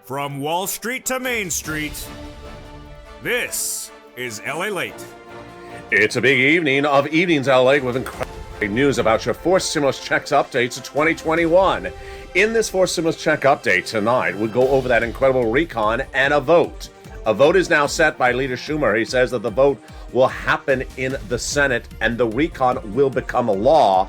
From Wall Street to Main Street, this is LALATE. It's a big evening of Evenings LA with incredible news about your forced stimulus checks updates of 2021. In this forced stimulus check update tonight, we'll go over that incredible recon and a vote. A vote is now set by Leader Schumer. He says that the vote will happen in the Senate and the recon will become a law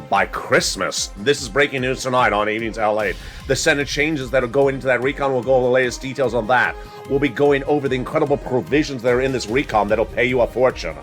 by Christmas. This is breaking news tonight on Evenings LA. The Senate changes that will go into that recon. We'll go over the latest details on that. We'll be going over the incredible provisions that are in this recon that'll pay you a fortune.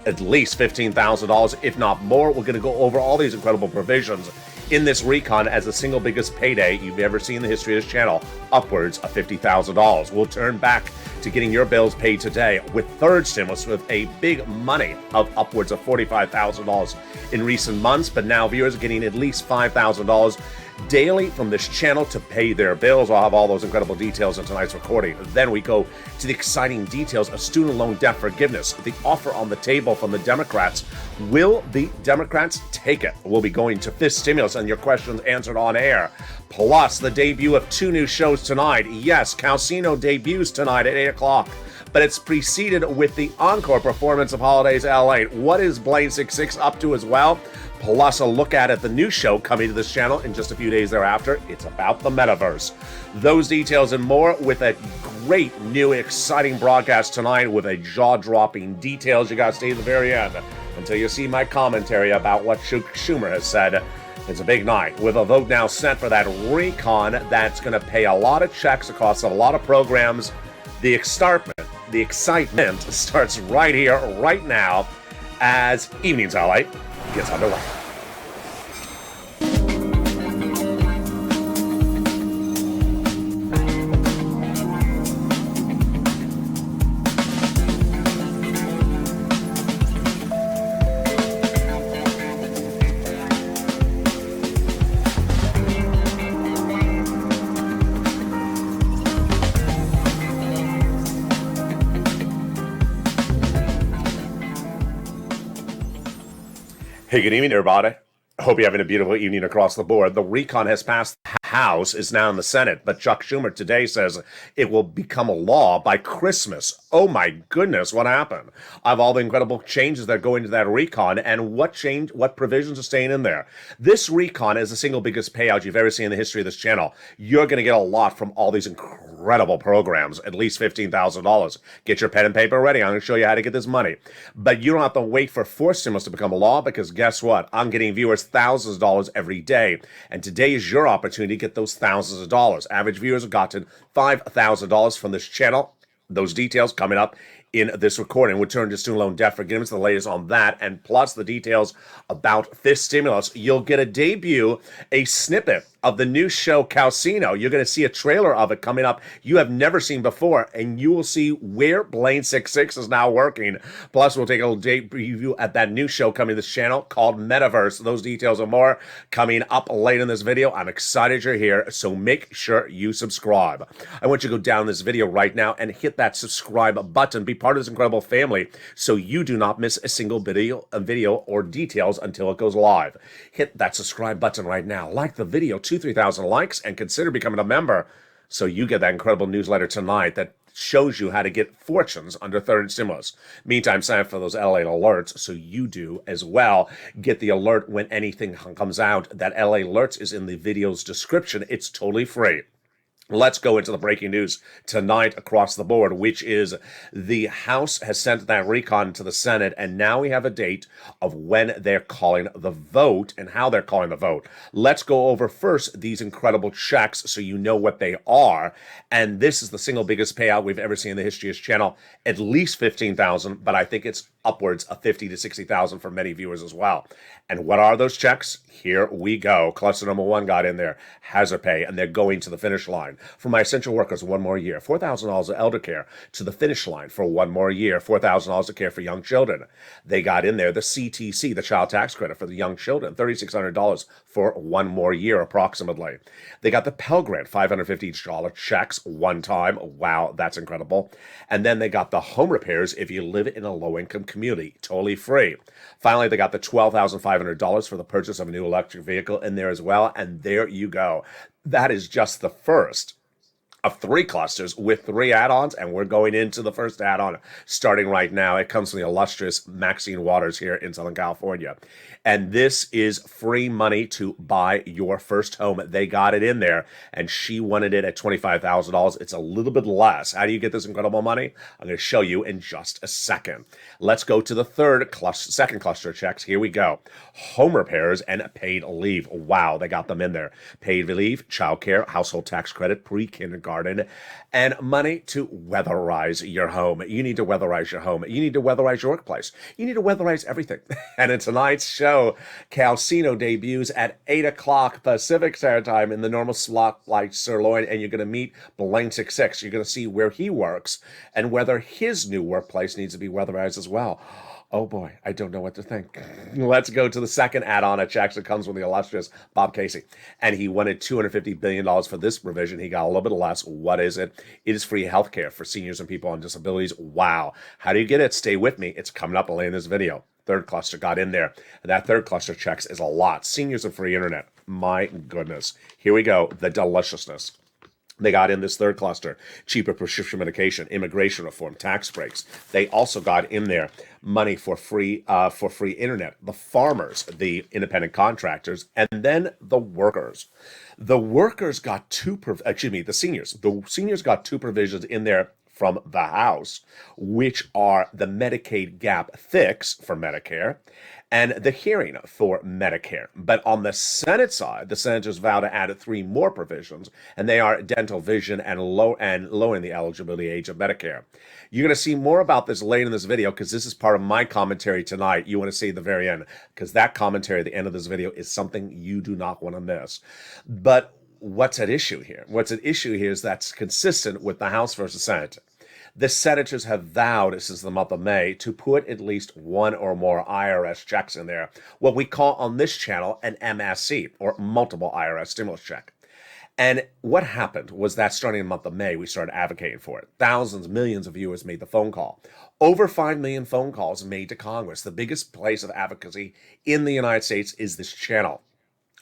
At least $15,000, if not more. We're going to go over all these incredible provisions in this recon as the single biggest payday you've ever seen in the history of this channel, upwards of $50,000. We'll turn back to getting your bills paid today with third stimulus with a big money of upwards of $45,000 in recent months, but now viewers are getting at least $5,000 daily from this channel to pay their bills. I'll have all those incredible details in tonight's recording. Then we go to the exciting details of student loan debt forgiveness, the offer on the table from the Democrats. Will the Democrats take it? We'll be going to fifth stimulus and your questions answered on air. Plus, the debut of two new shows tonight. Yes, Calcino debuts tonight at 8 o'clock, but it's preceded with the Encore performance of Holidays LA. What is Blaine 66 up to as well? Plus, a look at the new show coming to this channel in just a few days thereafter. It's about the metaverse. Those details and more with a great new exciting broadcast tonight with a jaw-dropping details. You got to stay to the very end until you see my commentary about what Schumer has said. It's a big night with a vote now set for that recon that's going to pay a lot of checks across a lot of programs. The excitement starts right here, right now, as Evenings LA gets underway. Hey, good evening, everybody. I hope you're having a beautiful evening across the board. The recon has passed the House, is now in the Senate, but Chuck Schumer today says it will become a law by Christmas. Oh my goodness, what happened? I have all the incredible changes that go into that recon and what provisions are staying in there. This recon is the single biggest payout you've ever seen in the history of this channel. You're going to get a lot from all these incredible programs, at least $15,000. Get your pen and paper ready. I'm going to show you how to get this money. But you don't have to wait for forced stimulus to become a law because guess what? I'm getting viewers thousands of dollars every day. And today is your opportunity to get those thousands of dollars. Average viewers have gotten $5,000 from this channel. Those details coming up in this recording. We'll turn to student loan debt forgiveness, the latest on that, and plus the details about fifth stimulus. You'll get a debut, a snippet of the new show Calcino. You're going to see a trailer of it coming up you have never seen before, and you will see where Blaine 66 is now working. Plus, we'll take a little preview at that new show coming to this channel called Metaverse. Those details and more coming up late in this video. I'm excited you're here, so make sure you subscribe. I want you to go down this video right now and hit that subscribe button. Be part of this incredible family so you do not miss a single video or details until it goes live. Hit that subscribe button right now. Like the video, 3,000 likes, and consider becoming a member so you get that incredible newsletter tonight that shows you how to get fortunes under third stimulus. Meantime, sign up for those LA alerts so you do as well. Get the alert when anything comes out. That LA alerts is in the video's description. It's totally free. Let's go into the breaking news tonight across the board, which is the House has sent that recon to the Senate, and now we have a date of when they're calling the vote and how they're calling the vote. Let's go over first these incredible checks so you know what they are. And this is the single biggest payout we've ever seen in the history of this channel, at least $15,000, but I think it's upwards of $50,000 to $60,000 for many viewers as well. And what are those checks? Here we go. Cluster number one got in there, hazard pay, and they're going to the finish line. For my essential workers, one more year. $4,000 of elder care to the finish line for one more year. $4,000 of care for young children. They got in there the CTC, the child tax credit for the young children, $3,600 for one more year approximately. They got the Pell Grant, $550 checks one time. Wow, that's incredible. And then they got the home repairs if you live in a low-income community, totally free. Finally, they got the $12,500 for the purchase of a new electric vehicle in there as well. And there you go. That is just the first of 3 clusters with 3 add-ons, and we're going into the first add-on starting right now. It comes from the illustrious Maxine Waters here in Southern California. And this is free money to buy your first home. They got it in there, and she wanted it at $25,000. It's a little bit less. How do you get this incredible money? I'm going to show you in just a second. Let's go to the second cluster of checks. Here we go. Home repairs and paid leave. Wow, they got them in there. Paid leave, childcare, household tax credit, pre-kindergarten, and money to weatherize your home. You need to weatherize your home. You need to weatherize your workplace. You need to weatherize everything. And in tonight's show, Calcino debuts at 8 o'clock Pacific Standard Time in the normal slot like Sirloin, and you're going to meet Blaine 66. You're going to see where he works and whether his new workplace needs to be weatherized as well. Oh boy, I don't know what to think. Let's go to the second add-on. It actually comes from the illustrious Bob Casey. And he wanted $250 billion for this provision. He got a little bit less. What is it? It is free healthcare for seniors and people on disabilities. Wow. How do you get it? Stay with me. It's coming up later in this video. Third cluster got in there. And that third cluster checks is a lot. Seniors and free internet. My goodness. Here we go. The deliciousness. They got in this third cluster, cheaper prescription medication, immigration reform, tax breaks. They also got in there money for free internet, the farmers, the independent contractors, and then the workers. The workers got the seniors. The seniors got 2 provisions in there from the House, which are the Medicaid gap fix for Medicare and the hearing for Medicare. But on the Senate side, the senators vow to add 3 more provisions, and they are dental, vision, and lowering the eligibility age of Medicare. You're going to see more about this later in this video because this is part of my commentary tonight. You want to see at the very end because that commentary at the end of this video is something you do not want to miss. But what's at issue here? What's at issue here is that's consistent with the House versus Senate. The senators have vowed since the month of May to put at least 1 or more IRS checks in there, what we call on this channel an MSC, or multiple IRS stimulus check. And what happened was that starting in the month of May, we started advocating for it. Thousands, millions of viewers made the phone call. Over 5 million phone calls made to Congress. The biggest place of advocacy in the United States is this channel.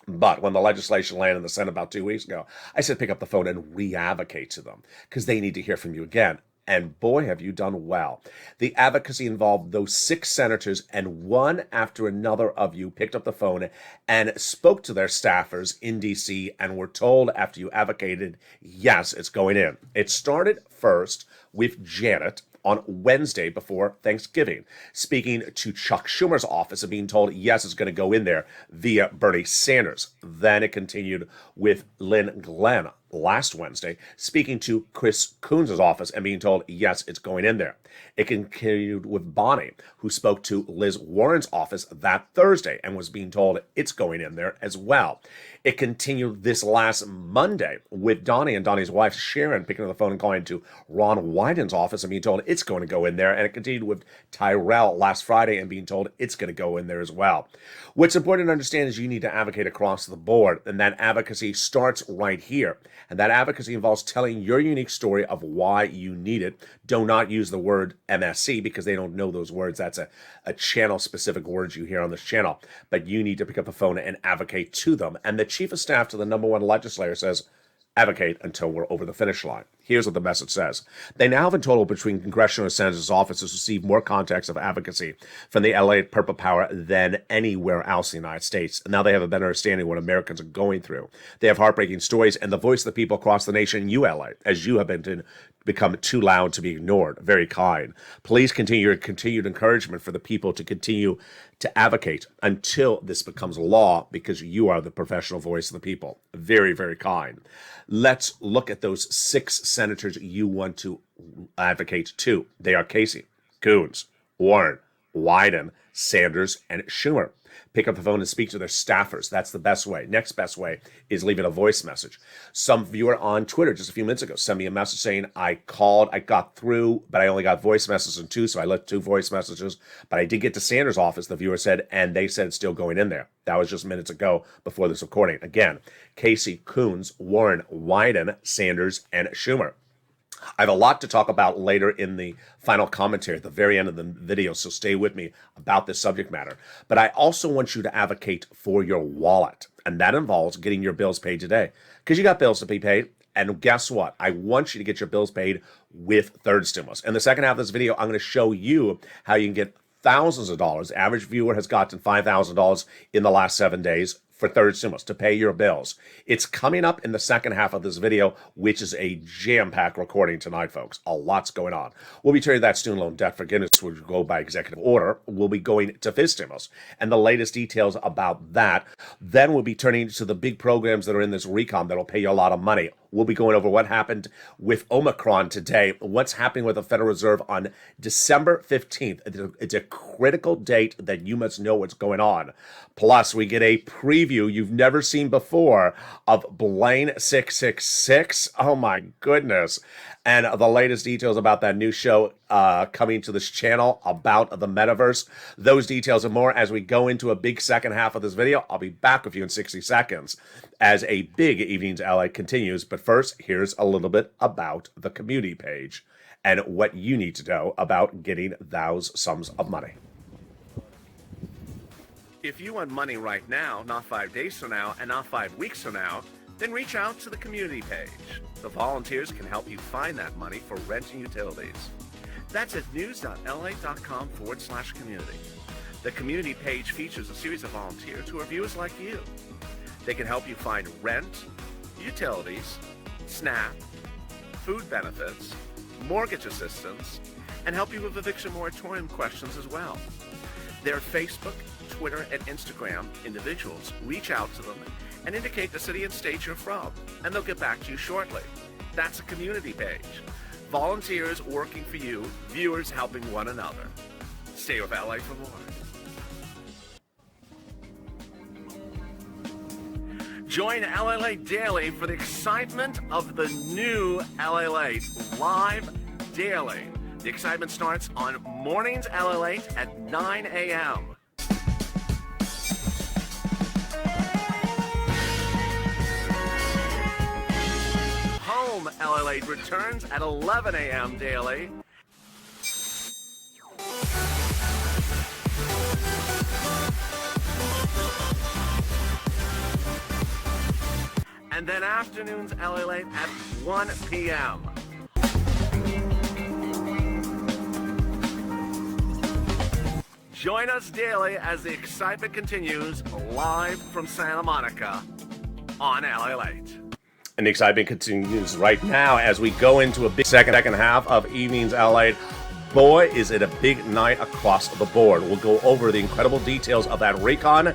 But when the legislation landed in the Senate about 2 weeks ago, I said pick up the phone and re-advocate to them because they need to hear from you again. And boy, have you done well. The advocacy involved those 6 senators, and one after another of you picked up the phone and spoke to their staffers in D.C. and were told after you advocated, yes, it's going in. It started first with Janet on Wednesday before Thanksgiving, speaking to Chuck Schumer's office and being told, yes, it's going to go in there via Bernie Sanders. Then it continued with Lynn Glenn last Wednesday, speaking to Chris Coons' office and being told, yes, it's going in there. It continued with Bonnie, who spoke to Liz Warren's office that Thursday and was being told it's going in there as well. It continued this last Monday with Donnie and Donnie's wife, Sharon, picking up the phone and calling to Ron Wyden's office and being told it's going to go in there. And it continued with Tyrell last Friday and being told it's going to go in there as well. What's important to understand is you need to advocate across the board, and that advocacy starts right here. And that advocacy involves telling your unique story of why you need it. Do not use the word MSC because they don't know those words. That's a channel-specific words you hear on this channel. But you need to pick up the phone and advocate to them. And the chief of staff to the number 1 legislator says, advocate until we're over the finish line. Here's what the message says. They now have in total between congressional and senators' offices received more contacts of advocacy from the LALATE Purple Power than anywhere else in the United States. Now they have a better understanding of what Americans are going through. They have heartbreaking stories and the voice of the people across the nation, you LA, as you have become too loud to be ignored. Very kind. Please continue your continued encouragement for the people to continue to advocate until this becomes law because you are the professional voice of the people. Very, very kind. Let's look at those 6 senators you want to advocate to. They are Casey, Coons, Warren, Wyden, Sanders, and Schumer. Pick up the phone and speak to their staffers. That's the best way. Next best way is leaving a voice message. Some viewer on Twitter just a few minutes ago sent me a message saying, I called, I got through, but I only got voice messages in 2, so I left 2 voice messages. But I did get to Sanders' office, the viewer said, and they said it's still going in there. That was just minutes ago before this recording. Again, Casey, Coons, Warren, Wyden, Sanders, and Schumer. I have a lot to talk about later in the final commentary at the very end of the video, so stay with me about this subject matter. But I also want you to advocate for your wallet, and that involves getting your bills paid today. Because you got bills to be paid, And guess what? I want you to get your bills paid with third stimulus. In the second half of this video, I'm going to show you how you can get thousands of dollars. The average viewer has gotten $5,000 in the last 7 days for third stimulus to pay your bills. It's coming up in the second half of this video, which is a jam-packed recording tonight, folks. A lot's going on. We'll be turning that student loan debt forgiveness, which will go by executive order. We'll be going to fifth stimulus and the latest details about that. Then we'll be turning to the big programs that are in this recon that'll pay you a lot of money. We'll be going over what happened with Omicron today, what's happening with the Federal Reserve on December 15th. It's a critical date that you must know what's going on. Plus, we get a preview you've never seen before of Blaine 666. Oh my goodness. And the latest details about that new show coming to this channel about the metaverse. Those details and more as we go into a big second half of this video. I'll be back with you in 60 seconds as a big Evenings LA continues. But first, here's a little bit about the community page and what you need to know about getting those sums of money. If you want money right now, not 5 days from now, and not 5 weeks from now, then reach out to the community page. The volunteers can help you find that money for rent and utilities. That's at news.la.com/community. The community page features a series of volunteers who are viewers like you. They can help you find rent, utilities, SNAP, food benefits, mortgage assistance, and help you with eviction moratorium questions as well. Their Facebook, Twitter, and Instagram individuals reach out to them and indicate the city and state you're from, and they'll get back to you shortly. That's a community page. Volunteers working for you, viewers helping one another. Stay with LA for more. Join LALATE Daily for the excitement of the new LALATE live daily. The excitement starts on mornings LALATE at 9 a.m. Home LALATE returns at 11 a.m. daily. And then afternoons LALATE at 1 p.m. Join us daily as the excitement continues live from Santa Monica on LALATE. And the excitement continues right now as we go into a big second half of Evenings LA. Boy, is it a big night across the board. We'll go over the incredible details of that recon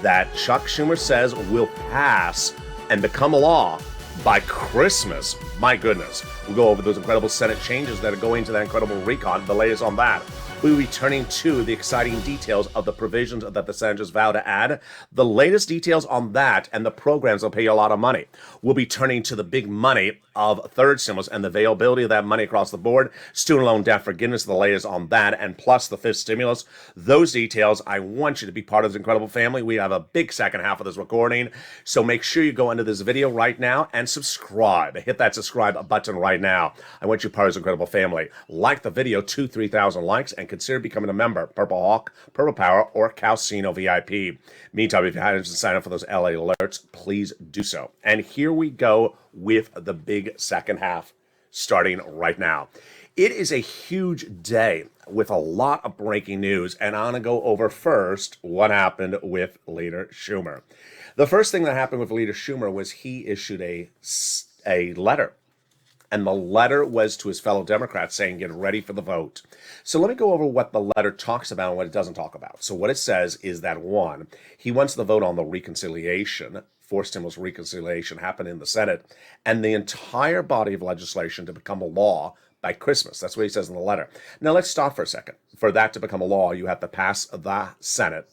that Chuck Schumer says will pass and become law by Christmas. My goodness. We'll go over those incredible Senate changes that are going to that incredible recon, the latest on that. We'll be turning to the exciting details of the provisions that the senators vow to add, the latest details on that, and the programs that will pay you a lot of money. We'll be turning to the big money of third stimulus and the availability of that money across the board, student loan debt forgiveness, the latest on that, and plus the fifth stimulus. Those details, I want you to be part of this incredible family. We have a big second half of this recording, so make sure you go into this video right now and subscribe. Hit that subscribe button right now. I want you part of this incredible family. Like the video, 2,000-3,000 likes, and consider becoming a member, Purple Hawk, Purple Power, or Calcino VIP. Meantime, if you haven't signed up for those LA alerts, please do so. And here we go with the big second half, starting right now. It is a huge day with a lot of breaking news, and I'm going to go over first what happened with Leader Schumer. The first thing that happened with Leader Schumer was he issued a letter. And the letter was to his fellow Democrats saying, get ready for the vote. So let me go over what the letter talks about and what it doesn't talk about. So what it says is that, one, he wants the vote on the reconciliation, forced stimulus reconciliation, happen in the Senate, and the entire body of legislation to become a law by Christmas. That's what he says in the letter. Now let's stop for a second. For that to become a law, you have to pass the Senate.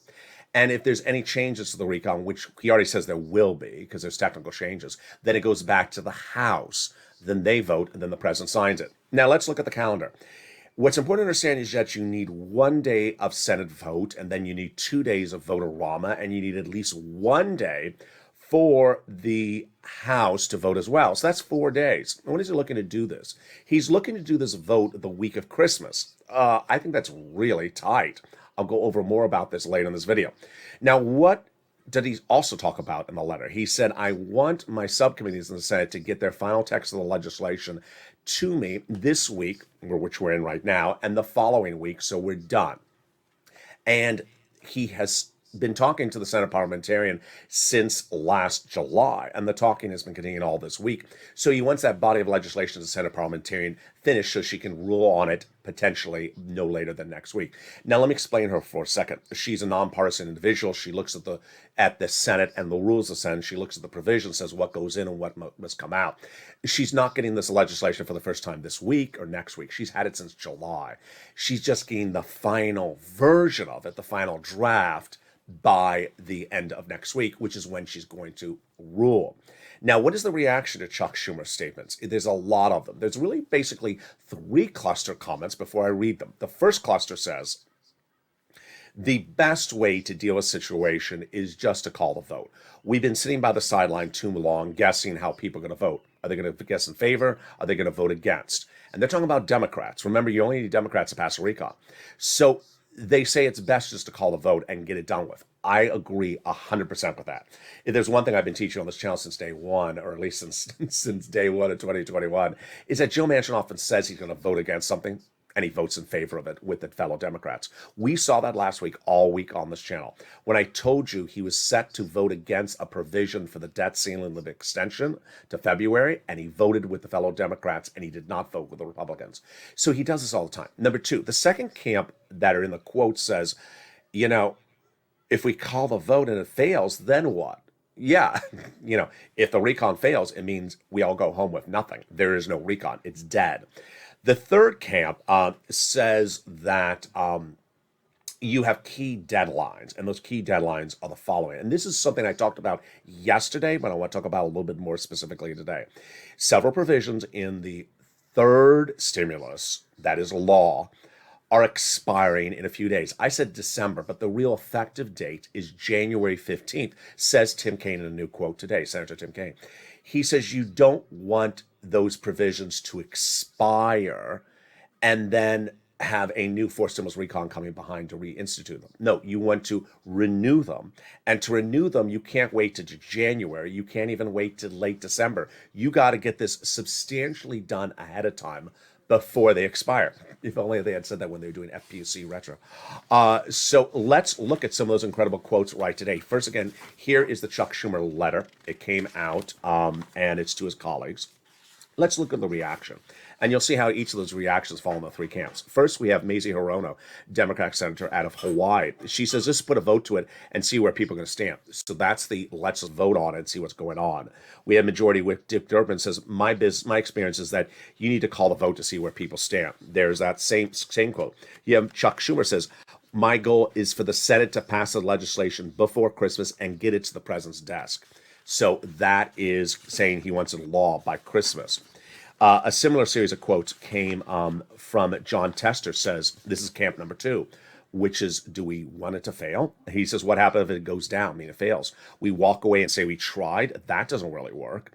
And if there's any changes to the recon, which he already says there will be, because there's technical changes, then it goes back to the House. Then they vote, and then the president signs it. Now, let's look at the calendar. What's important to understand is that you need 1 day of Senate vote, and then you need 2 days of vote-a-rama, and you need at least 1 day for the House to vote as well. So that's 4 days. When is he looking to do this? He's looking to do this vote the week of Christmas. I think that's really tight. I'll go over more about this later in this video. Now, what did he also talk about in the letter? He said, I want my subcommittees in the Senate to get their final text of the legislation to me this week, which we're in right now, and the following week, so we're done. And he has been talking to the Senate parliamentarian since last July, and the talking has been continuing all this week. So he wants that body of legislation, the Senate parliamentarian, finished so she can rule on it potentially no later than next week. Now, let me explain her for a second. She's a nonpartisan individual. She looks at the Senate and the rules of the Senate. She looks at the provisions, says what goes in and what must come out. She's not getting this legislation for the first time this week or next week. She's had it since July. She's just getting the final version of it, the final draft, by the end of next week, which is when she's going to rule. Now, what is the reaction to Chuck Schumer's statements? There's a lot of them. There's really basically 3 cluster comments before I read them. The first cluster says, the best way to deal with a situation is just to call the vote. We've been sitting by the sideline too long guessing how people are going to vote. Are they going to guess in favor? Are they going to vote against? And they're talking about Democrats. Remember, you only need Democrats to pass a recall. So they say it's best just to call the vote and get it done with. I agree 100% with that. If there's one thing I've been teaching on this channel since day one, or at least since day one of 2021, is that Joe Manchin often says he's going to vote against something, and he votes in favor of it with the fellow Democrats. We saw that last week, all week on this channel. When I told you he was set to vote against a provision for the debt ceiling limit extension to February, and he voted with the fellow Democrats, and he did not vote with the Republicans. So he does this all the time. Number 2, the second camp that are in the quote says, if we call the vote and it fails, then what? Yeah, if the recon fails, it means we all go home with nothing. There is no recon. It's dead. The third camp says that you have key deadlines, and those key deadlines are the following. And this is something I talked about yesterday, but I want to talk about a little bit more specifically today. Several provisions in the third stimulus, that is law, are expiring in a few days. I said December, but the real effective date is January 15th, says Tim Kaine in a new quote today, Senator Tim Kaine. He says you don't want those provisions to expire and then have a new 4 stimulus recon coming behind to reinstitute them. No, you want to renew them. And to renew them, you can't wait to January. You can't even wait to late December. You got to get this substantially done ahead of time before they expire. If only they had said that when they were doing FPC retro. So let's look at some of those incredible quotes right today. First, again, here is the Chuck Schumer letter. It came out, and it's to his colleagues. Let's look at the reaction. And you'll see how each of those reactions fall in the 3 camps. First, we have Mazie Hirono, Democratic senator out of Hawaii. She says, let's put a vote to it and see where people are going to stand. So that's the let's vote on it and see what's going on. We have Majority Whip Dick Durbin says, my experience is that you need to call the vote to see where people stand. There's that same quote. You have Chuck Schumer says, my goal is for the Senate to pass the legislation before Christmas and get it to the president's desk. So that is saying he wants a law by Christmas. A similar series of quotes came from John Tester, says, this is camp number 2, which is, do we want it to fail? He says, what happens if it goes down? I mean, it fails. We walk away and say we tried. That doesn't really work.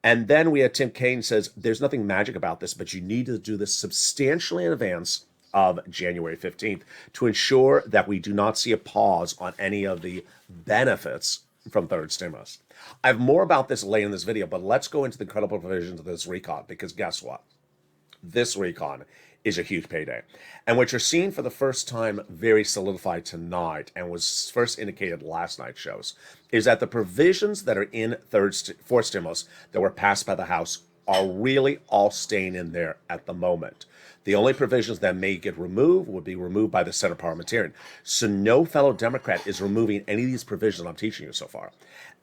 And then we have Tim Kaine says, there's nothing magic about this, but you need to do this substantially in advance of January 15th to ensure that we do not see a pause on any of the benefits from third stimulus. I have more about this later in this video, but let's go into the incredible provisions of this recon, because guess what? This recon is a huge payday. And what you're seeing for the first time very solidified tonight, and was first indicated last night's shows, is that the provisions that are in fourth stimulus that were passed by the House are really all staying in there at the moment. The only provisions that may get removed would be removed by the Senate parliamentarian. So no fellow Democrat is removing any of these provisions I'm teaching you so far.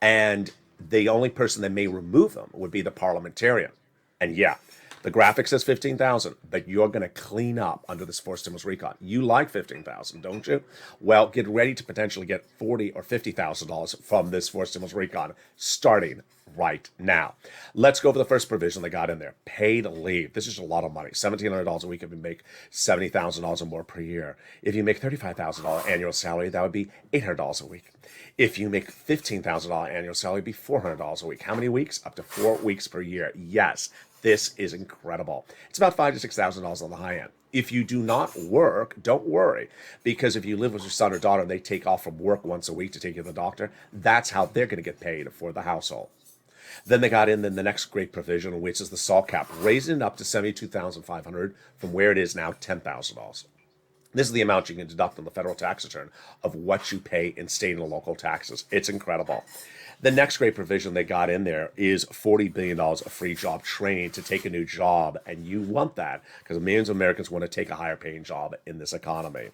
And the only person that may remove them would be the parliamentarian. And yeah, the graphic says 15,000, but you're going to clean up under this fourth stimulus recon. You like 15,000, don't you? Well, get ready to potentially get $40,000 or $50,000 from this fourth stimulus recon starting right now. Let's go over the first provision they got in there. Paid leave. This is a lot of money. $1,700 a week if you make $70,000 or more per year. If you make $35,000 annual salary, that would be $800 a week. If you make $15,000 annual salary, it'd be $400 a week. How many weeks? Up to 4 weeks per year. Yes, this is incredible. It's about $5,000 to $6,000 on the high end. If you do not work, don't worry, because if you live with your son or daughter and they take off from work once a week to take you to the doctor, that's how they're going to get paid for the household. Then they got in the next great provision, which is the SALT cap, raising it up to $72,500 from where it is now, $10,000. This is the amount you can deduct on the federal tax return of what you pay in state and local taxes. It's incredible. The next great provision they got in there is $40 billion of free job training to take a new job. And you want that because millions of Americans want to take a higher paying job in this economy.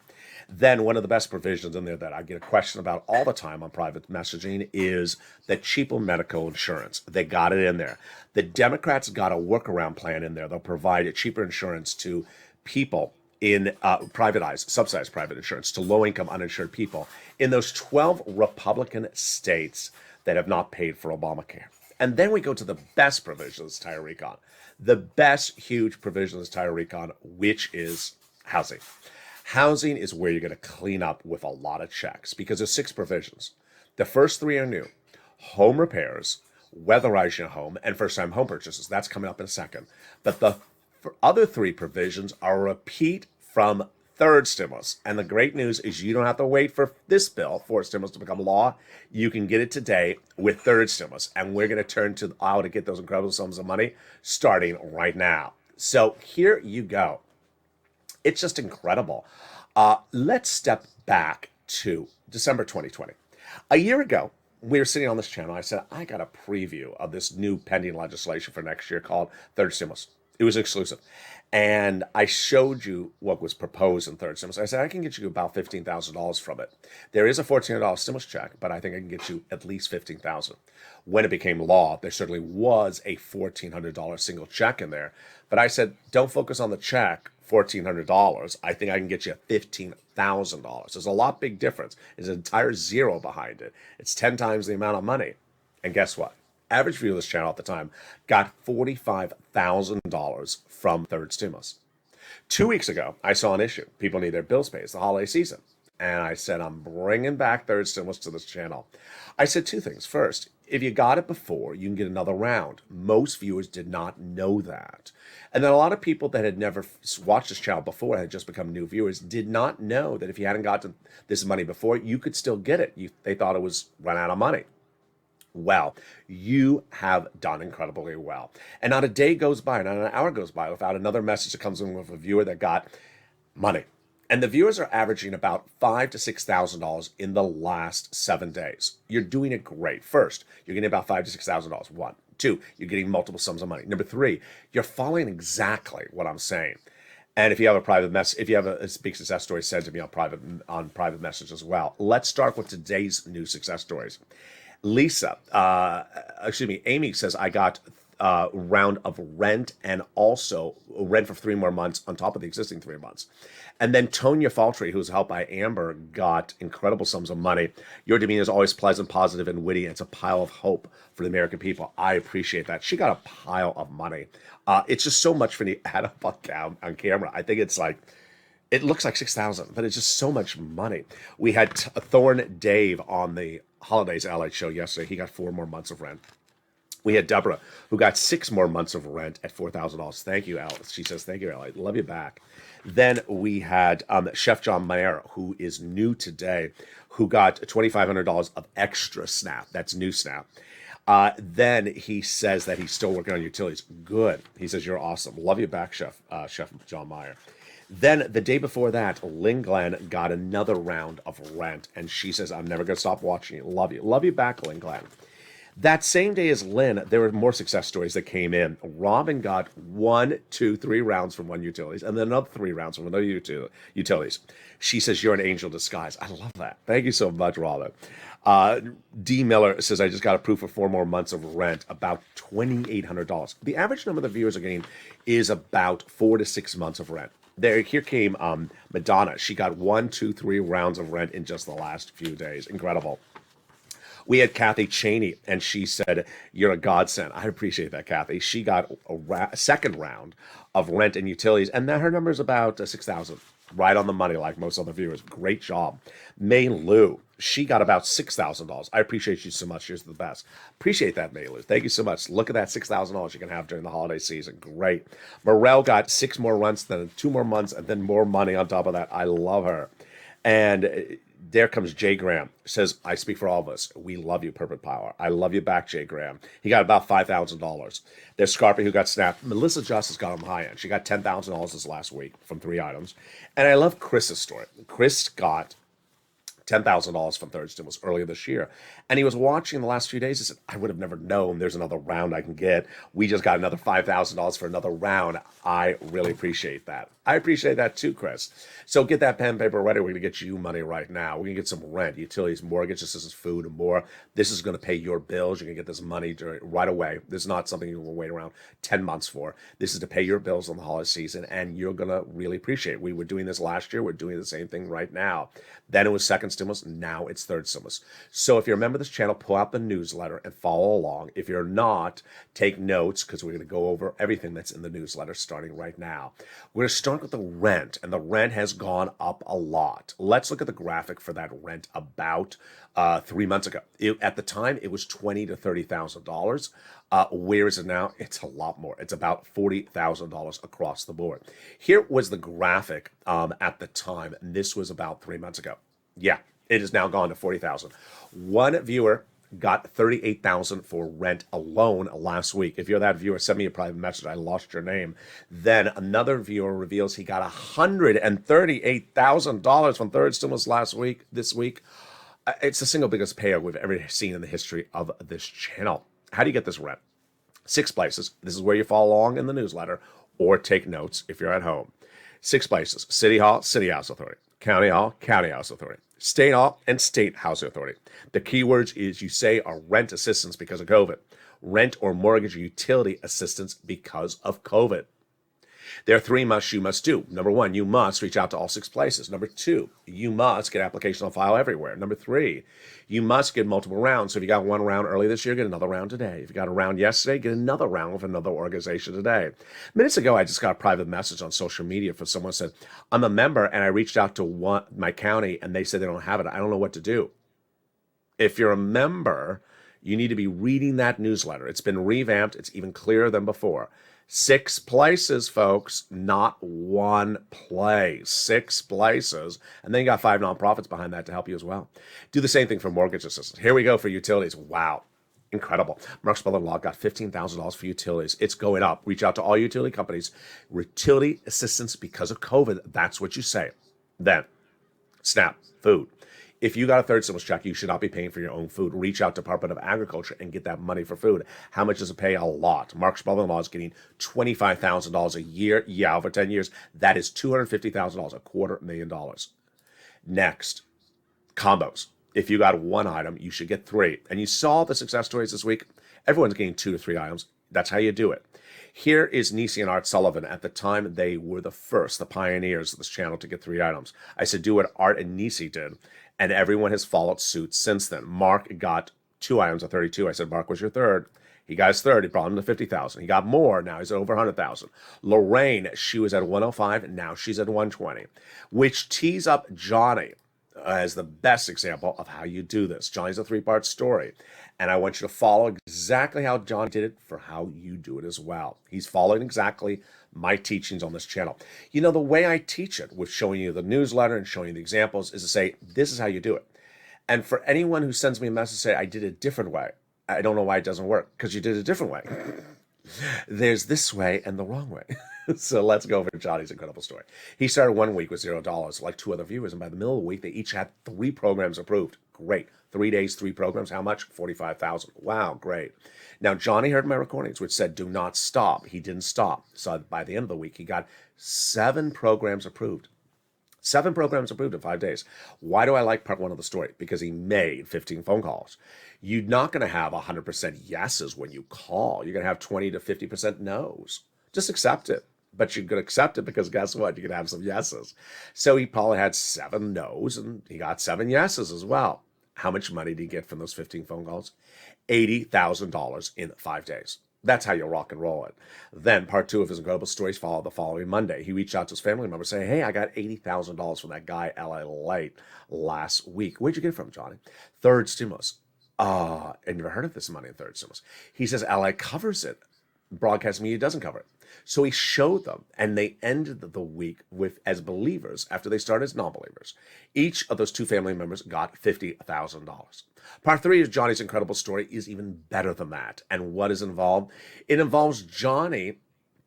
Then one of the best provisions in there that I get a question about all the time on private messaging is the cheaper medical insurance. They got it in there. The Democrats got a workaround plan in there. They'll provide a cheaper insurance to people in subsidized private insurance to low-income uninsured people in those 12 Republican states that have not paid for Obamacare. And then we go to the best provision of this entire recon. The best huge provision of this entire recon, which is housing. Housing is where you're going to clean up with a lot of checks because there's 6 provisions. The first 3 are new. Home repairs, weatherizing your home, and first-time home purchases. That's coming up in a second. But the other 3 provisions are a repeat from third stimulus. And the great news is you don't have to wait for this bill, for stimulus, to become law. You can get it today with third stimulus. And we're going to turn to how to get those incredible sums of money starting right now. So here you go. It's just incredible. Let's step back to December 2020. A year ago, we were sitting on this channel. I said, I got a preview of this new pending legislation for next year called third stimulus. It was exclusive. And I showed you what was proposed in third stimulus. I said, I can get you about $15,000 from it. There is a $1,400 stimulus check, but I think I can get you at least $15,000. When it became law, there certainly was a $1,400 single check in there. But I said, don't focus on the check, $1,400. I think I can get you $15,000. There's a lot big difference. There's an entire zero behind it. It's 10 times the amount of money. And guess what? Average view of this channel at the time got $45,000 from third stimulus. 2 weeks ago, I saw an issue. People need their bills paid. It's the holiday season. And I said, I'm bringing back third stimulus to this channel. I said 2 things. First, if you got it before, you can get another round. Most viewers did not know that. And then a lot of people that had never watched this channel before, had just become new viewers, did not know that if you hadn't gotten this money before, you could still get it. They thought it was run out of money. Well, you have done incredibly well. And not a day goes by, not an hour goes by without another message that comes in with a viewer that got money. And the viewers are averaging about $5,000 to $6,000 in the last 7 days. You're doing it great. First, you're getting about $5,000 to $6,000. 1. 2, you're getting multiple sums of money. Number 3, you're following exactly what I'm saying. And if you have a private message, if you have a big success story, send to me on private message as well. Let's start with today's new success stories. Amy says, I got a round of rent and also rent for 3 more months on top of the existing 3 months. And then Tonya Faltry, who's helped by Amber, got incredible sums of money. Your demeanor is always pleasant, positive, and witty. And it's a pile of hope for the American people. I appreciate that. She got a pile of money. It's just so much for the add up on camera. I think it's like, it looks like 6,000, but it's just so much money. We had Thorn Dave on the Holidays LALATE show yesterday. He got 4 more months of rent. We had Deborah, who got 6 more months of rent at $4,000. Thank you, Alice. She says, thank you, Alice. Love you back. Then we had Chef John Mayer, who is new today, who got $2,500 of extra SNAP. That's new SNAP. Then he says that he's still working on utilities. Good. He says, you're awesome. Love you back, Chef John Mayer. Then the day before that, Lynn Glenn got another round of rent, and she says, I'm never going to stop watching you. Love you. Love you back, Lynn Glenn. That same day as Lynn, there were more success stories that came in. Robin got 1, 2, 3 rounds from one utilities, and then another 3 rounds from another utilities. She says, you're an angel disguise. I love that. Thank you so much, Robin. D. Miller says, I just got approved for 4 more months of rent, about $2,800. The average number the viewers are getting is about 4 to 6 months of rent. Here came Madonna. She got 1, 2, 3 rounds of rent in just the last few days. Incredible. We had Kathy Cheney, and she said, "You're a godsend." I appreciate that, Kathy. She got a second round of rent and utilities, and now her number is about 6,000, right on the money, like most other viewers. Great job, May Lou. She got about $6,000. I appreciate you so much. You're the best. Appreciate that, May Lou. Thank you so much. Look at that $6,000 you can have during the holiday season. Great. Morel got 6 more rents, then 2 more months, and then more money on top of that. I love her. And there comes Jay Graham. Says, I speak for all of us. We love you, Perfect Power. I love you back, Jay Graham. He got about $5,000. There's Scarpy who got snapped. Melissa Justice got him high end. She got $10,000 this last week from 3 items. And I love Chris's story. Chris got $10,000 from third stimulus earlier this year. And he was watching the last few days. He said, I would have never known there's another round I can get. We just got another $5,000 for another round. I really appreciate that. I appreciate that too, Chris. So get that pen and paper ready. We're going to get you money right now. We're going to get some rent, utilities, mortgage assistance, food, and more. This is going to pay your bills. You're going to get this money right away. This is not something you're going to wait around 10 months for. This is to pay your bills on the holiday season, and you're going to really appreciate it. We were doing this last year. We're doing the same thing right now. Then it was second stimulus. Now it's third stimulus. So if you're a member of this channel, pull out the newsletter and follow along. If you're not, take notes because we're going to go over everything that's in the newsletter starting right now. We're going to start with the rent, and the rent has gone up a lot. Let's look at the graphic for that rent about 3 months ago. At the time, it was $20,000 to $30,000. Where is it now? It's a lot more. It's about $40,000 across the board. Here was the graphic at the time, and this was about 3 months ago. Yeah, it has now gone to $40,000. One viewer got $38,000 for rent alone last week. If you're that viewer, send me a private message. I lost your name. Then another viewer reveals he got $138,000 from third stimulus this week. It's the single biggest payout we've ever seen in the history of this channel. How do you get this rent? 6 places. This is where you follow along in the newsletter or take notes if you're at home. 6 places: City Hall, City House Authority; County Hall, County House Authority; State Hall, and State Housing Authority. The keywords is you say are rent assistance because of COVID, rent or mortgage or utility assistance because of COVID. There are 3 musts you must do. Number 1, you must reach out to all 6 places. Number 2, you must get application on file everywhere. Number 3, you must get multiple rounds. So if you got 1 round early this year, get another round today. If you got a round yesterday, get another round with another organization today. Minutes ago, I just got a private message on social media from someone who said, I'm a member and I reached out to my county and they said they don't have it. I don't know what to do. If you're a member, you need to be reading that newsletter. It's been revamped. It's even clearer than before. 6 places, folks, not 1 place. 6 places. And then you got 5 nonprofits behind that to help you as well. Do the same thing for mortgage assistance. Here we go for utilities. Wow. Incredible. Mark's brother-in-law got $15,000 for utilities. It's going up. Reach out to all utility companies. Utility assistance because of COVID. That's what you say. Then, SNAP, food. If you got a third stimulus check, you should not be paying for your own food. Reach out to Department of Agriculture and get that money for food. How much does it pay? A lot. Mark's brother-in-law is getting $25,000 a year. Yeah, over 10 years. That is $250,000, $250,000. Next, combos. If you got 1 item, you should get 3. And you saw the success stories this week. Everyone's getting 2 to 3 items. That's how you do it. Here is Nisi and Art Sullivan. At the time, they were the first, the pioneers of this channel to get 3 items. I said, do what Art and Nisi did. And everyone has followed suit since then. Mark got 2 items of 32. I said, Mark was your third. He got his third. He brought him to 50,000. He got more. Now he's at over 100,000. Lorraine, she was at 105. Now she's at 120, which tees up Johnny as the best example of how you do this. Johnny's a 3-part story. And I want you to follow exactly how John did it for how you do it as well. He's following exactly my teachings on this channel. You know, the way I teach it with showing you the newsletter and showing you the examples is to say, this is how you do it. And for anyone who sends me a message say, I did it a different way, I don't know why it doesn't work, because you did it a different way. There's this way and the wrong way. So let's go over Johnny's incredible story. He started 1 week with $0, like 2 other viewers. And by the middle of the week, they each had 3 programs approved. Great. 3 days, 3 programs. How much? 45,000. Wow, great. Now, Johnny heard my recordings, which said, do not stop. He didn't stop. So by the end of the week, he got 7 programs approved. 7 programs approved in 5 days. Why do I like part 1 of the story? Because he made 15 phone calls. You're not going to have 100% yeses when you call. You're going to have 20 to 50% no's. Just accept it. But you could accept it because guess what? You could have some yeses. So he probably had 7 no's and he got 7 yeses as well. How much money did he get from those 15 phone calls? $80,000 in 5 days. That's how you rock and roll it. Then part 2 of his incredible stories followed the following Monday. He reached out to his family member saying, hey, I got $80,000 from that guy, LALATE, last week. Where'd you get it from, Johnny? Third stimulus. And you ever heard of this money in third stimulus? He says LA covers it. Broadcast media doesn't cover it. So he showed them, and they ended the week with, as believers, after they started as non-believers. Each of those 2 family members got $50,000. Part 3 of Johnny's incredible story is even better than that. And what is involved? It involves Johnny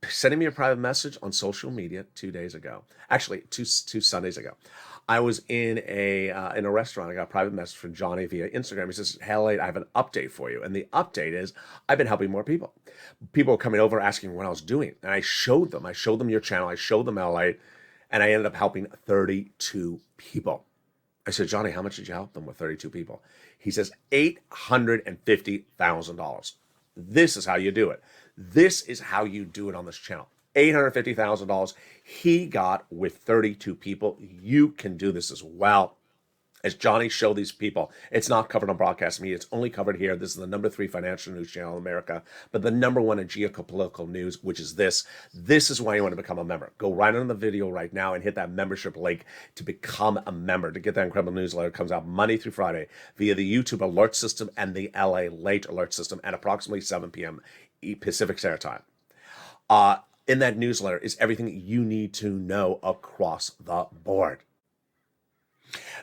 sending me a private message on social media 2 days ago. Actually, two Sundays ago. I was in a restaurant. I got a private message from Johnny via Instagram. He says, hey, LA, I have an update for you. And the update is I've been helping more people. People are coming over asking what I was doing. And I showed them your channel. I showed them LA. And I ended up helping 32 people. I said, Johnny, how much did you help them with 32 people? He says, $850,000. This is how you do it. This is how you do it on this channel. $850,000 he got with 32 people. You can do this as well. As Johnny showed these people, it's not covered on broadcast media. It's only covered here. This is the number 3 financial news channel in America, but the number 1 in geopolitical news, which is this. This is why you want to become a member. Go right on the video right now and hit that membership link to become a member, to get that incredible newsletter. It comes out Monday through Friday via the YouTube alert system and the LALATE alert system at approximately 7 p.m. Pacific Standard Time. In that newsletter is everything you need to know across the board.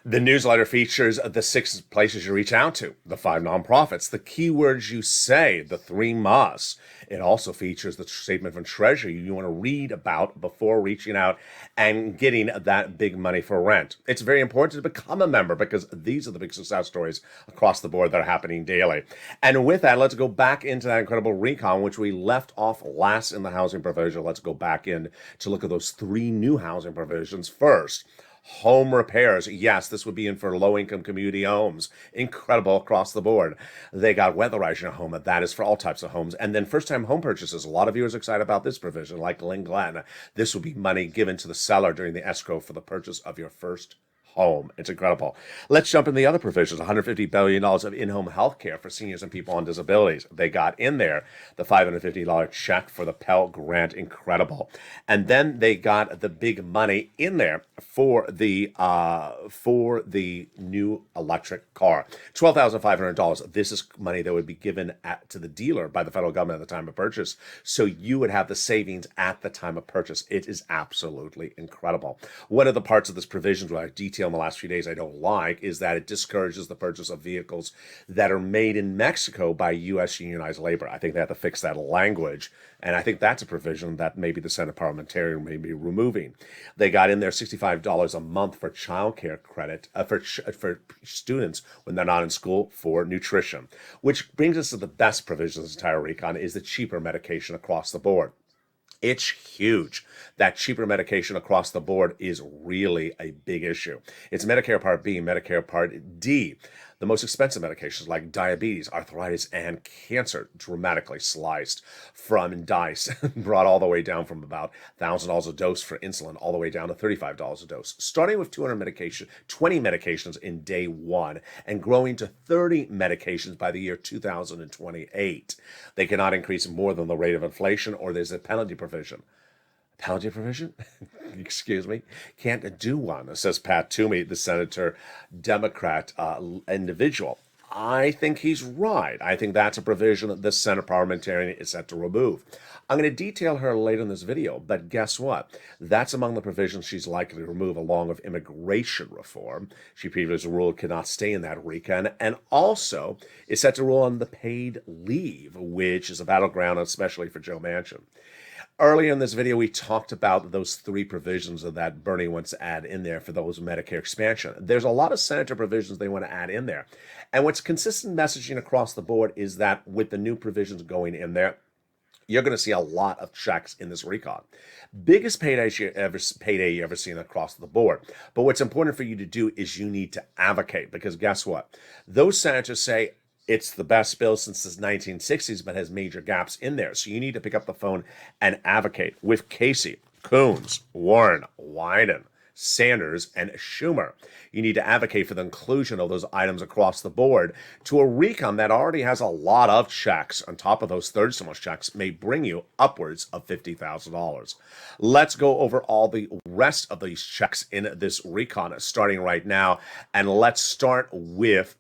The newsletter features the 6 places you reach out to, the 5 nonprofits, the keywords you say, the 3 musts. It also features the statement from Treasury you want to read about before reaching out and getting that big money for rent. It's very important to become a member because these are the big success stories across the board that are happening daily. And with that, let's go back into that incredible recon, which we left off last in the housing provision. Let's go back in to look at those 3 new housing provisions first. Home repairs. Yes, this would be in for low-income community homes. Incredible across the board. They got weatherizing your home. That is for all types of homes. And then first-time home purchases. A lot of viewers are excited about this provision, like Lynn Glenn. This would be money given to the seller during the escrow for the purchase of your first home. It's incredible. Let's jump in the other provisions. $150 billion of in-home health care for seniors and people on disabilities. They got in there the $550 check for the Pell Grant. Incredible. And then they got the big money in there for the new electric car. $12,500. This is money that would be given to the dealer by the federal government at the time of purchase. So you would have the savings at the time of purchase. It is absolutely incredible. One of the parts of this provision where I detail in the last few days I don't like is that it discourages the purchase of vehicles that are made in Mexico by U.S. unionized labor. I think they have to fix that language, and I think that's a provision that maybe the Senate parliamentarian may be removing. They got in there $65 a month for child care credit for students when they're not in school for nutrition, which brings us to the best provision of this entire recon is the cheaper medication across the board. It's huge. That cheaper medication across the board is really a big issue. It's Medicare Part B, Medicare Part D. The most expensive medications like diabetes, arthritis, and cancer dramatically sliced from DICE, brought all the way down from about $1,000 a dose for insulin all the way down to $35 a dose, starting with 20 medications in day 1 and growing to 30 medications by the year 2028. They cannot increase more than the rate of inflation, or there's a penalty provision. Penalty provision? Excuse me? Can't do one, says Pat Toomey, the senator, Democrat individual. I think he's right. I think that's a provision that this Senate parliamentarian is set to remove. I'm going to detail her later in this video, but guess what? That's among the provisions she's likely to remove, along with immigration reform. She previously ruled cannot stay in that recon, and also is set to rule on the paid leave, which is a battleground, especially for Joe Manchin. Earlier in this video, we talked about those 3 provisions that Bernie wants to add in there for those Medicare expansion. There's a lot of senator provisions they want to add in there. And what's consistent messaging across the board is that with the new provisions going in there, you're going to see a lot of checks in this recon. Biggest payday you ever seen across the board. But what's important for you to do is you need to advocate, because guess what? Those senators say, it's the best bill since the 1960s, but has major gaps in there. So you need to pick up the phone and advocate with Casey, Coons, Warren, Wyden, Sanders, and Schumer. You need to advocate for the inclusion of those items across the board to a recon that already has a lot of checks on top of those third stimulus checks, may bring you upwards of $50,000. Let's go over all the rest of these checks in this recon starting right now, and let's start with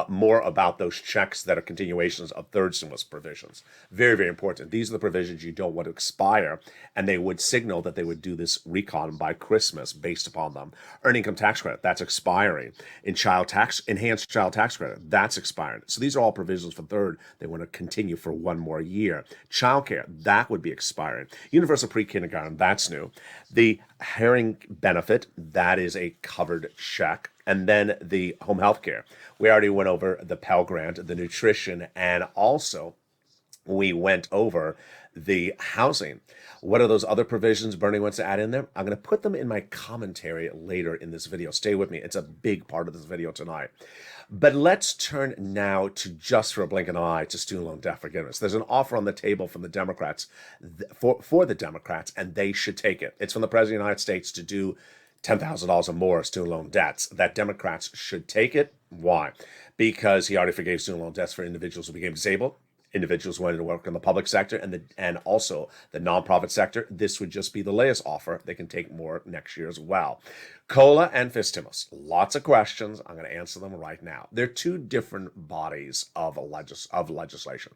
more about those checks that are continuations of third stimulus provisions. Very, very important. These are the provisions you don't want to expire, and they would signal that they would do this recon by Christmas based upon them. Earned income tax credit, that's expiring. Enhanced child tax credit, that's expiring. So these are all provisions for third. They want to continue for one more year. Childcare, that would be expiring. Universal pre-kindergarten, that's new. The Herring benefit, that is a covered check. And then the home health care. We already went over the Pell Grant, the nutrition, and also we went over the housing. What are those other provisions Bernie wants to add in there? I'm going to put them in my commentary later in this video. Stay with me. It's a big part of this video tonight. But let's turn now to, just for a blink of an eye, to student loan debt forgiveness. There's an offer on the table from the Democrats, for the Democrats, and they should take it. It's from the President of the United States to do $10,000 or more student loan debts. That Democrats should take it. Why? Because he already forgave student loan debts for individuals who became disabled, individuals who wanted to work in the public sector, and also the nonprofit sector. This would just be the latest offer. They can take more next year as well. COLA and FISTIMUS. Lots of questions. I'm going to answer them right now. They're two different bodies of legislation.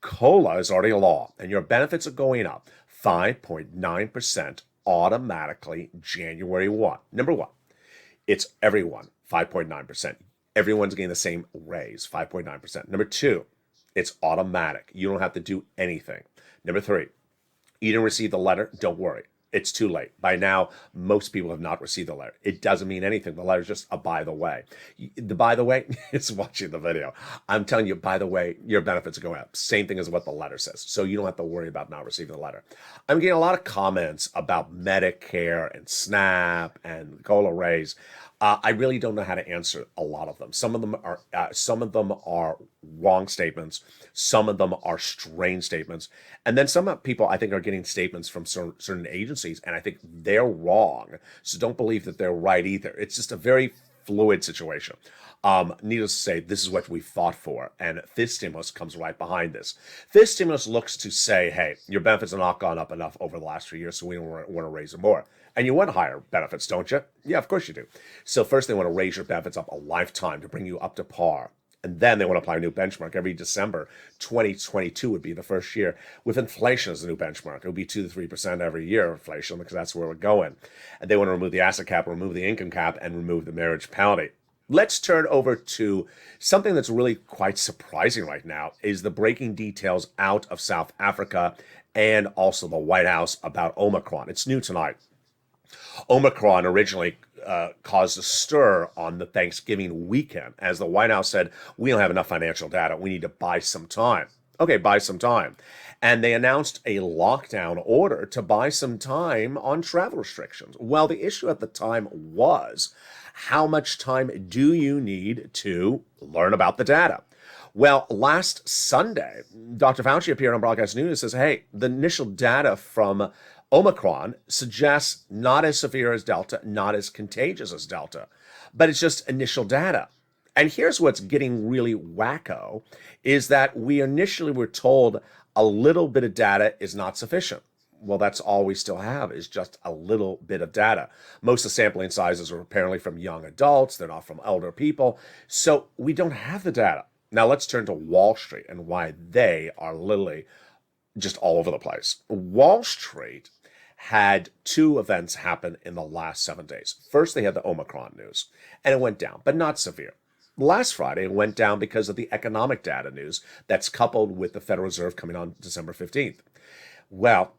COLA is already a law, and your benefits are going up 5.9% automatically January 1. Number one, it's everyone, 5.9%. Everyone's getting the same raise, 5.9%. Number two, it's automatic. You don't have to do anything. Number three, you didn't receive the letter, don't worry. It's too late. By now, most people have not received the letter. It doesn't mean anything. The letter's just a by the way. The by the way is watching the video. I'm telling you, by the way, your benefits are going up. Same thing as what the letter says. So you don't have to worry about not receiving the letter. I'm getting a lot of comments about Medicare and SNAP and COLA raise. I really don't know how to answer a lot of them. Some of them are wrong statements. Some of them are strange statements. And then some people, I think, are getting statements from certain agencies, and I think they're wrong. So don't believe that they're right either. It's just a very fluid situation. Needless to say, this is what we fought for, and FISTIMUS comes right behind this. FISTIMUS looks to say, hey, your benefits have not gone up enough over the last few years, so we don't want to raise them more. And you want higher benefits, don't you? Yeah, of course you do. So first they want to raise your benefits up a lifetime to bring you up to par. And then they want to apply a new benchmark every December. 2022 would be the first year with inflation as the new benchmark. It would be 2 to 3% every year inflation, because that's where we're going. And they want to remove the asset cap, remove the income cap, and remove the marriage penalty. Let's turn over to something that's really quite surprising right now, is the breaking details out of South Africa and also the White House about Omicron. It's new tonight. Omicron originally caused a stir on the Thanksgiving weekend, as the White House said, we don't have enough financial data. We need to buy some time. Okay, buy some time. And they announced a lockdown order to buy some time on travel restrictions. Well, the issue at the time was, how much time do you need to learn about the data? Well, last Sunday, Dr. Fauci appeared on Broadcast News and says, hey, the initial data from Omicron suggests not as severe as Delta, not as contagious as Delta, but it's just initial data. And here's what's getting really wacko, is that we initially were told a little bit of data is not sufficient. Well, that's all we still have, is just a little bit of data. Most of the sampling sizes are apparently from young adults. They're not from elder people. So we don't have the data. Now let's turn to Wall Street and why they are literally just all over the place. Wall Street had two events happen in the last 7 days. First, they had the Omicron news, and it went down, but not severe. Last Friday, it went down because of the economic data news that's coupled with the Federal Reserve coming on December 15th. Well,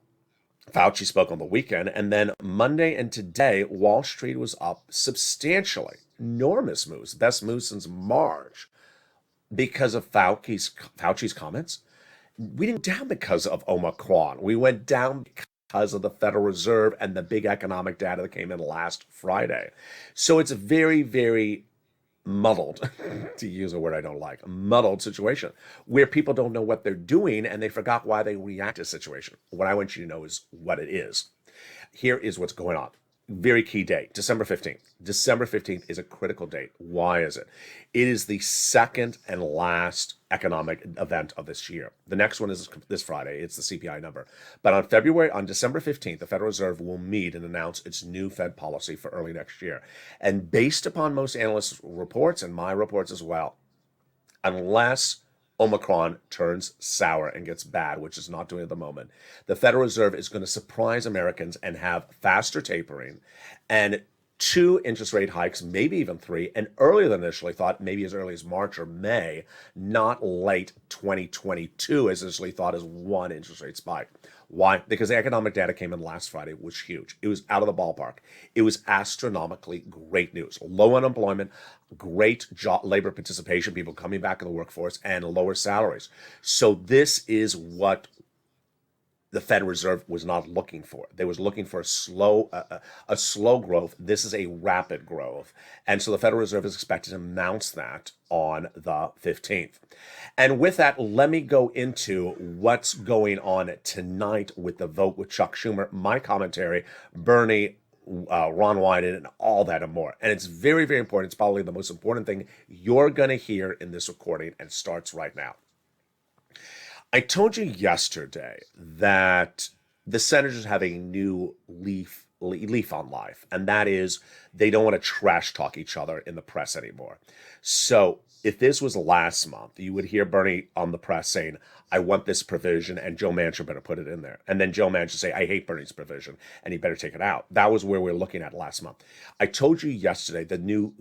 Fauci spoke on the weekend, and then Monday and today, Wall Street was up substantially. Enormous moves, best moves since March, because of Fauci's comments. We didn't down because of Omicron. We went down because of the Federal Reserve and the big economic data that came in last Friday. So it's a very, very muddled, to use a word I don't like, muddled situation where people don't know what they're doing and they forgot why they react to a situation. What I want you to know is what it is. Here is what's going on. very key date, December 15th. December 15th is a critical date. Why is it? It is the second and last economic event of this year. The next one is this Friday. It's the CPI number. But on December 15th, the Federal Reserve will meet and announce its new Fed policy for early next year. And based upon most analysts' reports and my reports as well, unless Omicron turns sour and gets bad, which it's not doing at the moment, the Federal Reserve is going to surprise Americans and have faster tapering and 2 interest rate hikes, maybe even 3, and earlier than initially thought, maybe as early as March or May, not late 2022 as initially thought, as 1 interest rate spike. Why? Because the economic data came in last Friday, was huge. It was out of the ballpark. It was astronomically great news. Low unemployment, great job labor participation, people coming back in the workforce, and lower salaries. So this is what the Federal Reserve was not looking for. They was looking for a slow growth. This is a rapid growth. And so the Federal Reserve is expected to announce that on the 15th. And with that, let me go into what's going on tonight with the vote with Chuck Schumer, my commentary, Bernie, Ron Wyden, and all that and more. And it's very, very important. It's probably the most important thing you're going to hear in this recording, and starts right now. I told you yesterday that the senators have a new leaf on life, and that is they don't want to trash talk each other in the press anymore. So if this was last month, you would hear Bernie on the press saying, I want this provision, and Joe Manchin better put it in there. And then Joe Manchin say, I hate Bernie's provision, and he better take it out. That was where we were looking at last month. I told you yesterday the new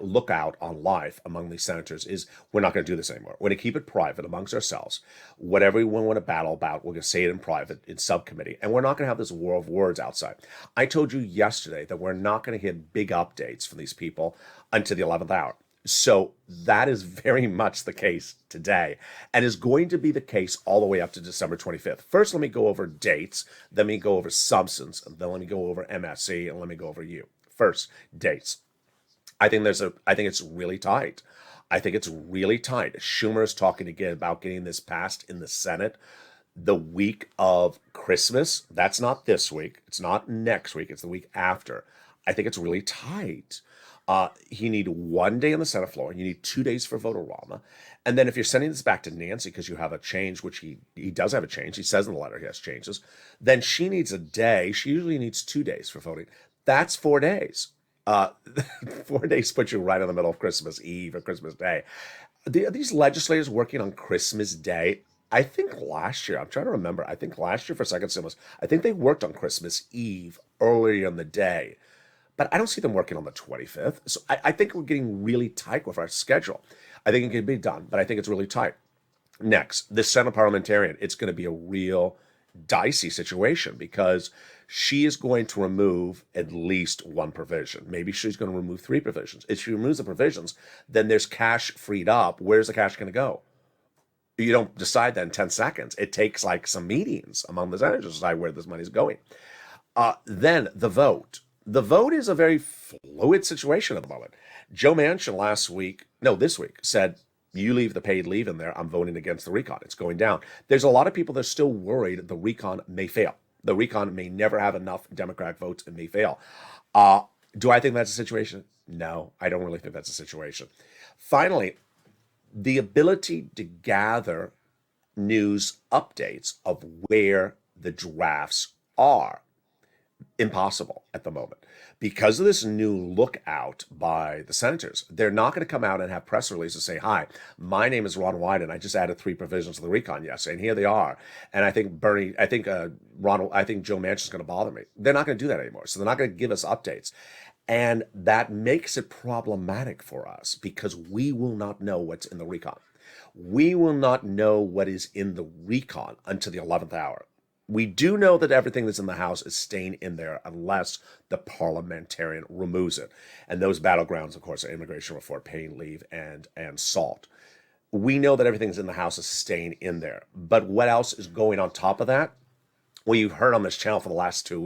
lookout on life among these senators is we're not going to do this anymore. We're going to keep it private amongst ourselves. Whatever we want to battle about, we're going to say it in private, in subcommittee, and we're not going to have this war of words outside. I told you yesterday that we're not going to hear big updates from these people until the 11th hour. So that is very much the case today, and is going to be the case all the way up to December 25th. First, let me go over dates, then let me go over substance, and then let me go over MSC, and let me go over you. First, dates. I think it's really tight. I think it's really tight. Schumer is talking again about getting this passed in the Senate the week of Christmas. That's not this week. It's not next week. It's the week after. I think it's really tight. You need 1 day on the Senate floor. You need 2 days for vote-a-rama. And then if you're sending this back to Nancy because you have a change, which he does have a change, he says in the letter he has changes, then she needs a day. She usually needs 2 days for voting. That's 4 days. 4 days puts you right in the middle of Christmas Eve or Christmas Day. Are these legislators working on Christmas Day? I think last year, I'm trying to remember, I think last year for second stimulus, I think they worked on Christmas Eve earlier in the day. But I don't see them working on the 25th. So I think we're getting really tight with our schedule. I think it can be done, but I think it's really tight. Next, the Senate parliamentarian, it's going to be a real dicey situation because she is going to remove at least 1 provision. Maybe she's going to remove 3 provisions. If she removes the provisions, then there's cash freed up. Where's the cash going to go? You don't decide that in 10 seconds. It takes like some meetings among the senators to decide where this money is going. Then the vote. The vote is a very fluid situation at the moment. Joe Manchin this week, said, you leave the paid leave in there, I'm voting against the recon. It's going down. There's a lot of people that are still worried the recon may fail. The recon may never have enough Democratic votes and may fail. Do I think that's a situation? No, I don't really think that's a situation. Finally, the ability to gather news updates of where the drafts are. Impossible at the moment. Because of this new lookout by the senators, they're not going to come out and have press releases say, hi, my name is Ron Wyden. I just added 3 provisions to the recon yesterday, and here they are. And I think Joe Manchin is going to bother me. They're not going to do that anymore. So they're not going to give us updates. And that makes it problematic for us because we will not know what's in the recon. We will not know what is in the recon until the 11th hour. We do know that everything that's in the House is staying in there unless the parliamentarian removes it. And those battlegrounds, of course, are immigration reform, paid leave, and SALT. We know that everything that's in the House is staying in there. But what else is going on top of that? Well, you've heard on this channel for the last 3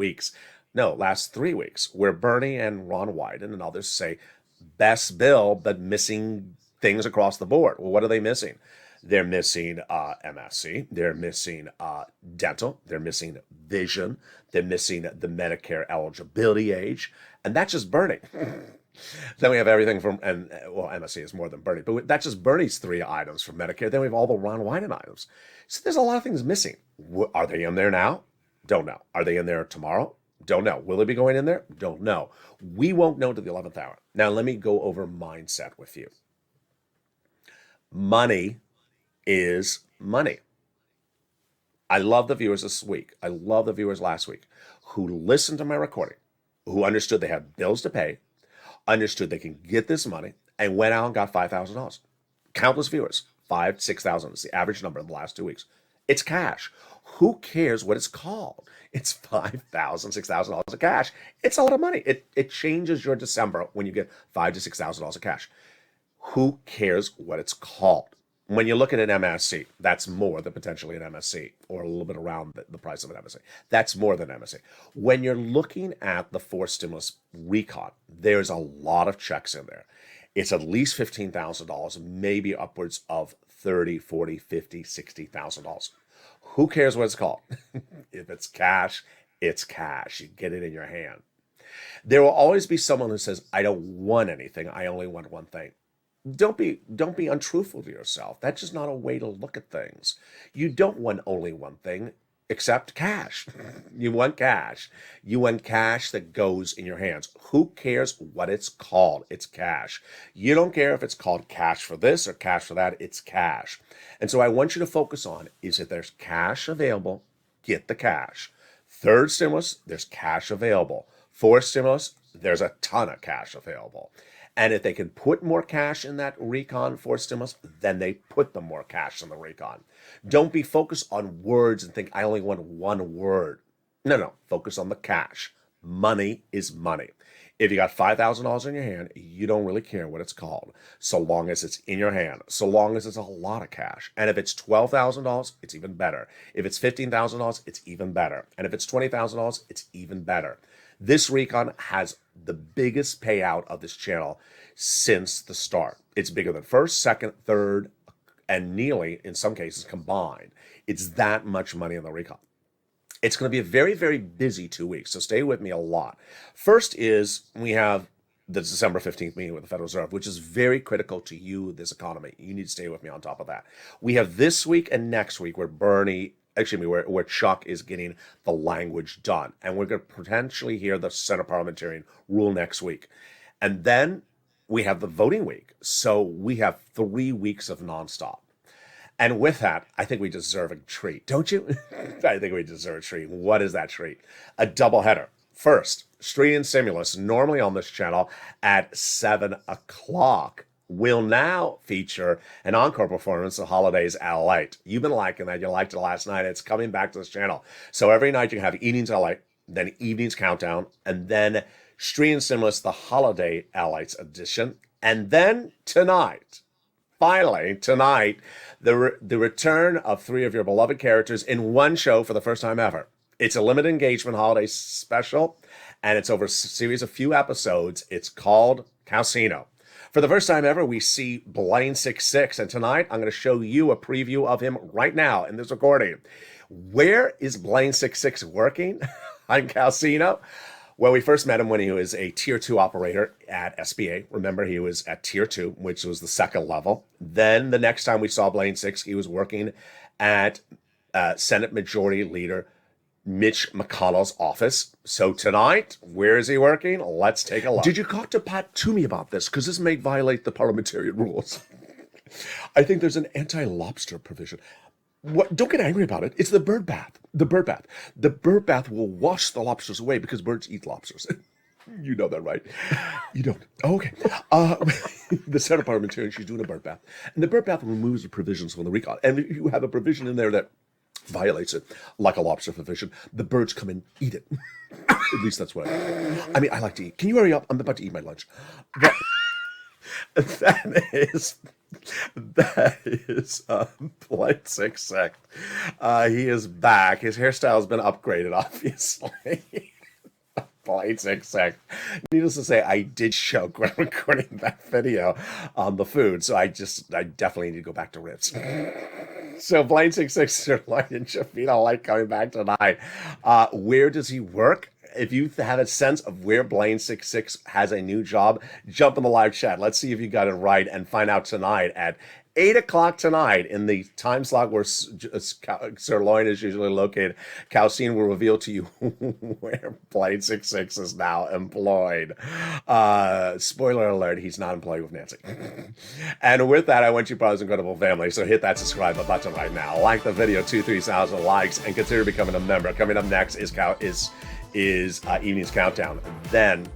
weeks, where Bernie and Ron Wyden and others say, best bill, but missing things across the board. Well, what are they missing? They're missing MSC. They're missing dental. They're missing vision. They're missing the Medicare eligibility age. And that's just Bernie. Then we have everything from, and well, MSC is more than Bernie, but that's just Bernie's 3 items from Medicare. Then we have all the Ron Wyden items. So there's a lot of things missing. Are they in there now? Don't know. Are they in there tomorrow? Don't know. Will they be going in there? Don't know. We won't know to the 11th hour. Now, let me go over mindset with you. Money is money. I love the viewers this week. I love the viewers last week who listened to my recording, who understood they had bills to pay, understood they can get this money, and went out and got $5,000. Countless viewers, 5,000, 6,000 is the average number in the last 2 weeks. It's cash. Who cares what it's called? It's $5,000, $6,000 of cash. It's a lot of money. It changes your December when you get $5,000 to $6,000 of cash. Who cares what it's called? When you look at an MSC, that's more than potentially an MSC, or a little bit around the price of an MSC. That's more than MSC. When you're looking at the 4 stimulus recon, there's a lot of checks in there. It's at least $15,000, maybe upwards of $30,000, $40,000, $50,000, $60,000. Who cares what it's called? If it's cash, it's cash. You get it in your hand. There will always be someone who says, I don't want anything. I only want one thing. Don't be untruthful to yourself. That's just not a way to look at things. You don't want only one thing except cash. You want cash. You want cash that goes in your hands. Who cares what it's called? It's cash. You don't care if it's called cash for this or cash for that. It's cash. And so I want you to focus on is if there's cash available, get the cash. 3rd stimulus, there's cash available. 4th stimulus, there's a ton of cash available. And if they can put more cash in that recon for stimulus, then they put the more cash in the recon. Don't be focused on words and think, I only want one word. No. Focus on the cash. Money is money. If you got $5,000 in your hand, you don't really care what it's called, so long as it's in your hand, so long as it's a lot of cash. And if it's $12,000, it's even better. If it's $15,000, it's even better. And if it's $20,000, it's even better. This recon has the biggest payout of this channel since the start. It's bigger than 1st, 2nd, 3rd, and nearly, in some cases, combined. It's that much money in the recon. It's going to be a very, very busy 2 weeks, so stay with me a lot. First is we have the December 15th meeting with the Federal Reserve, which is very critical to you, this economy. You need to stay with me on top of that. We have this week and next week where where Chuck is getting the language done. And we're going to potentially hear the Senate parliamentarian rule next week. And then we have the voting week. So we have 3 weeks of nonstop. And with that, I think we deserve a treat, don't you? I think we deserve a treat. What is that treat? A doubleheader. First, Street and Stimulus, normally on this channel at 7 o'clock, will now feature an encore performance of Holidays LALATE. You've been liking that. You liked it last night. It's coming back to this channel. So every night you have Evenings LALATE, then Evenings Countdown, and then Street and Stimulus, the Holiday LALATE edition. And then tonight, finally, tonight, the return of 3 of your beloved characters in one show for the first time ever. It's a limited engagement holiday special, and it's over a series of few episodes. It's called Casino. For the first time ever, we see Blaine 66, and tonight I'm going to show you a preview of him right now in this recording. Where is Blaine 66 working on Casino? Well, we first met him when he was a Tier 2 operator at SBA. Remember, he was at Tier 2, which was the 2nd level. Then the next time we saw Blaine 6, he was working at Senate Majority Leader Mitch McConnell's office. So tonight, where is he working? Let's take a look. Did you talk to Pat Toomey about this? Because this may violate the parliamentarian rules. I think there's an anti-lobster provision. What? Don't get angry about it. It's the bird bath. The bird bath. The bird bath will wash the lobsters away because birds eat lobsters. You know that, right? You don't. Oh, okay. The Senate parliamentarian, she's doing a bird bath. And the bird bath removes the provisions from the recon. And if you have a provision in there that violates it, like a lobster provision, the birds come and eat it. At least that's what I mean, I like to eat. Can you hurry up? I'm about to eat my lunch. But that is Blaine 66. He is back. His hairstyle has been upgraded, obviously. Blade 66. Needless to say, I did show recording that video on the food, so I definitely need to go back to ribs. So Blade 66 Sirloin and Shafina Light coming back tonight. Where does he work? If you have a sense of where Blaine 66 has a new job, jump in the live chat. Let's see if you got it right and find out tonight at 8 o'clock tonight in the time slot where Sirloin is usually located. Calcine will reveal to you where Blade 66 is now employed. Spoiler alert, he's not employed with Nancy. And with that, I want you brother's incredible family, so hit that subscribe button right now. Like the video, 2,000-3,000 likes, and consider becoming a member. Coming up next is Evening's Countdown. Then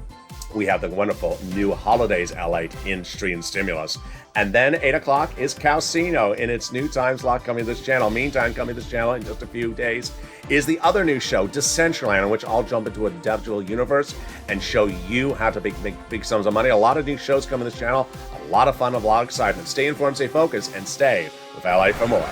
we have the wonderful new Holidays LALATE in-stream stimulus. And then 8 o'clock is Calcino in its new time slot coming to this channel. Meantime, coming to this channel in just a few days is the other new show, Decentraland, in which I'll jump into a digital universe and show you how to make big sums of money. A lot of new shows coming to this channel, a lot of fun, a lot of excitement. Stay informed, stay focused, and stay with LA for more.